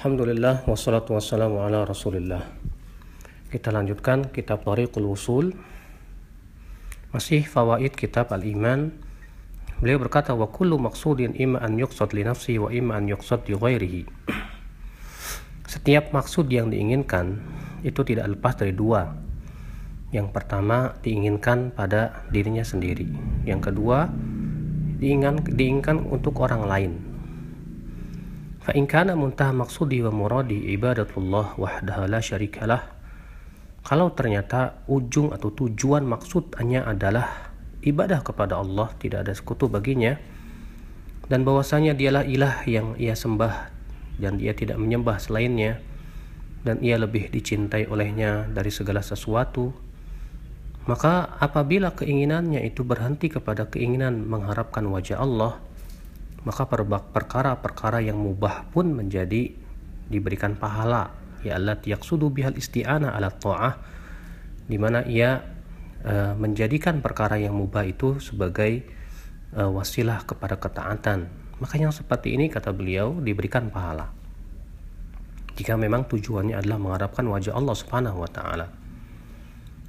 Alhamdulillah wassalatu wassalamu ala Rasulillah. Kita lanjutkan kitab Thariqul Wusul. Masih fawaid kitab Al-Iman. Beliau berkata, wa kullu maqsudin imma an yuqsad li nafsi wa imma an yuqsad li ghairihi. Setiap maksud yang diinginkan itu tidak lepas dari dua. Yang pertama diinginkan pada dirinya sendiri. Yang kedua diinginkan untuk orang lain. Fa in kana muntaha maqsudi wa muradi ibadatullah wahdaha la syarikalah. Kalau ternyata ujung atau tujuan maksudnya adalah ibadah kepada Allah, tidak ada sekutu baginya, dan bahwasanya dialah ilah yang ia sembah dan ia tidak menyembah selainnya, dan ia lebih dicintai olehnya dari segala sesuatu, maka apabila keinginannya itu berhenti kepada keinginan mengharapkan wajah Allah, maka perkara-perkara yang mubah pun menjadi diberikan pahala, ya allati yaqsudu bihal isti'anah ala ta'ah, di mana ia menjadikan perkara yang mubah itu sebagai wasilah kepada ketaatan. Maka yang seperti ini, kata beliau, diberikan pahala jika memang tujuannya adalah mengharapkan wajah Allah Subhanahu wa taala.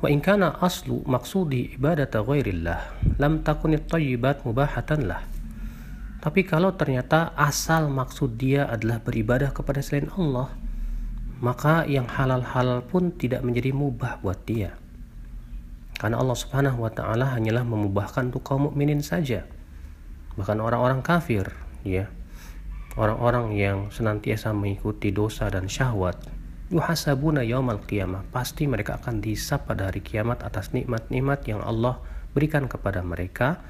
Wa in kana aslu maqsudi ibadata ghairillah lam takunit thayyibat mubahatan lah. Tapi kalau ternyata asal maksud dia adalah beribadah kepada selain Allah, maka yang halal-halal pun tidak menjadi mubah buat dia. Karena Allah Subhanahu wa taala hanyalah memubahkan untuk kaum mukminin saja. Bahkan orang-orang kafir, ya, orang-orang yang senantiasa mengikuti dosa dan syahwat, yuhasabuna yaumal qiyamah, pasti mereka akan dihisab pada hari kiamat atas nikmat-nikmat yang Allah berikan kepada mereka,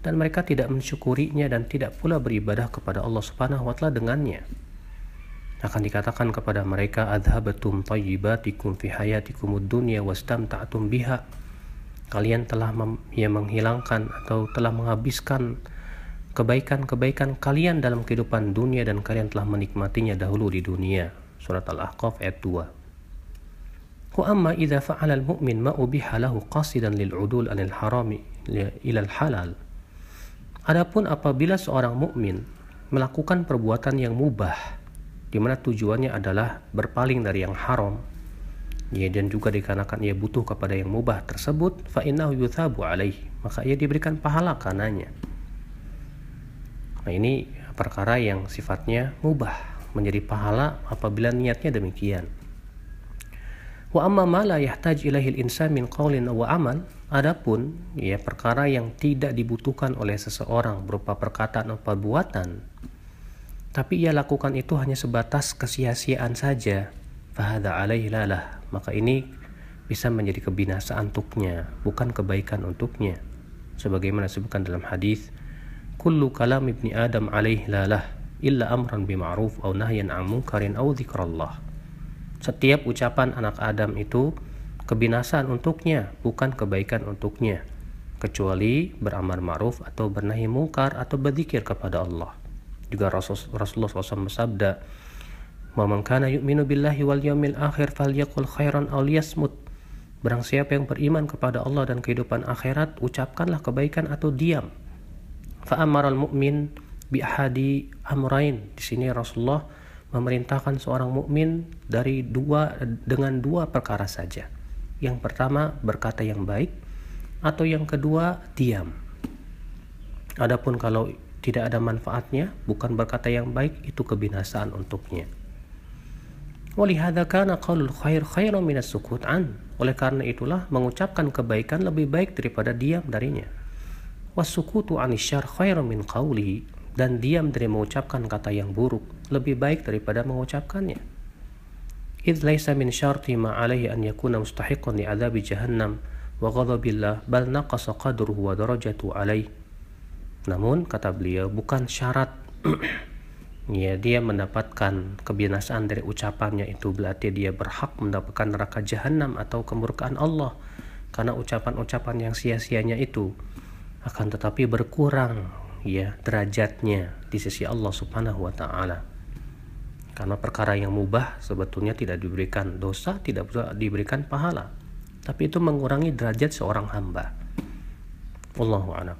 dan mereka tidak mensyukurinya dan tidak pula beribadah kepada Allah Subhanahu wa taala dengannya. Akan dikatakan kepada mereka, adhabatum thayyibatikum fi hayatikumud dunya wastamta'tum biha. Kalian telah menghilangkan atau telah menghabiskan kebaikan-kebaikan kalian dalam kehidupan dunia dan kalian telah menikmatinya dahulu di dunia. Surat Al-Ahqaf ayat 2. Wa amma idza fa'ala al-mu'min ma ubiha lahu qasidan lil 'udul 'anil harami ila al-halal. Adapun apabila seorang mukmin melakukan perbuatan yang mubah, di mana tujuannya adalah berpaling dari yang haram, ya, dan juga dikarenakan ia butuh kepada yang mubah tersebut, fa innahu yuthabu alaihi, maka ia diberikan pahala karenanya. Nah, ini perkara yang sifatnya mubah menjadi pahala apabila niatnya demikian. Wa amma ma la yahtaj ilaihi al-insan min qaulin wa amal. Adapun ya perkara yang tidak dibutuhkan oleh seseorang berupa perkataan atau perbuatan, tapi ia lakukan itu hanya sebatas kesia-siaan saja, fahadha alaihi lalah, maka ini bisa menjadi kebinasaan untuknya, bukan kebaikan untuknya. Sebagaimana disebutkan dalam hadis, kullu kalam ibni adam alaihi lalah illa amran bima'ruf aw nahyan 'an munkarin aw dzikrallah. Setiap ucapan anak Adam itu kebinasaan untuknya, bukan kebaikan untuknya, kecuali beramar ma'ruf atau bernahi mungkar atau berzikir kepada Allah. Juga Rasulullah SAW bersabda, "Wa man kana yu'minu billahi wal yawmil akhir falyaqul khairan aw liyasmut." Barang siapa yang beriman kepada Allah dan kehidupan akhirat, ucapkanlah kebaikan atau diam. Fa amaral mu'min bi ahadi amrain. Di sini Rasulullah memerintahkan seorang mukmin dengan dua perkara saja. Yang pertama, berkata yang baik, atau yang kedua, diam. Adapun kalau tidak ada manfaatnya, bukan berkata yang baik, itu kebinasaan untuknya. Walihadza kana qaulul khair khairan minas sukut an. Oleh karena itulah mengucapkan kebaikan lebih baik daripada diam darinya. Wasukutu anisyar khairan min qaulihi. Dan diam dari mengucapkan kata yang buruk lebih baik daripada mengucapkannya. Idz laisa min syarti ma alaihi an yakuna mustahiqan li adzabi jahannam wa ghadabillah bal naqasa qadruhu wa darajatu alaihi. Namun kata beliau, bukan syarat ya dia mendapatkan kebinasaan dari ucapannya itu berarti dia berhak mendapatkan neraka jahanam atau kemurkaan Allah, karena ucapan-ucapan yang sia-sianya itu akan tetapi berkurang ya derajatnya di sisi Allah Subhanahu wa taala. Karena perkara yang mubah sebetulnya tidak diberikan dosa, tidak pula diberikan pahala, tapi itu mengurangi derajat seorang hamba. Wallahu a'lam.